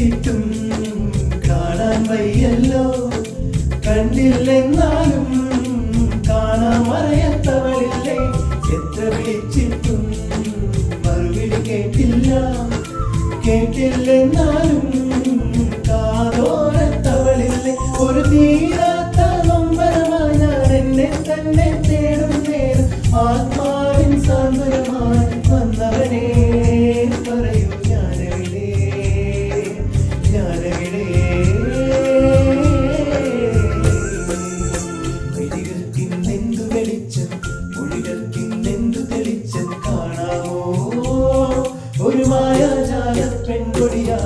വിളിച്ചിട്ടും കാണാൻ വയ്യല്ലോ, കണ്ടില്ലെന്നാലും കാണാൻ മറയത്തവളില്ലേ. എത്ര വിളിച്ചിട്ടും മറുപടി കേട്ടില്ല, കേട്ടില്ലെന്നാലും കാതോരത്തവളില്ലേ. ഒരു തീരാത്ത നൊമ്പരമായി ഞാൻ എന്നെ തന്നെ തേടും നേരം ആത്മാവിൻ സാന്ത്വനമായി വന്നവനെ പറയൂ ഞാനെവിടെ, ഞാനെവിടെ. വിളികൾക്കിന്നെന്തു വെളിച്ചം, മൊഴികൾക്കിന്നെന്തു തെളിച്ചം കാണാമോ ഒരു മായാജാല പെൺകൊടിയാ.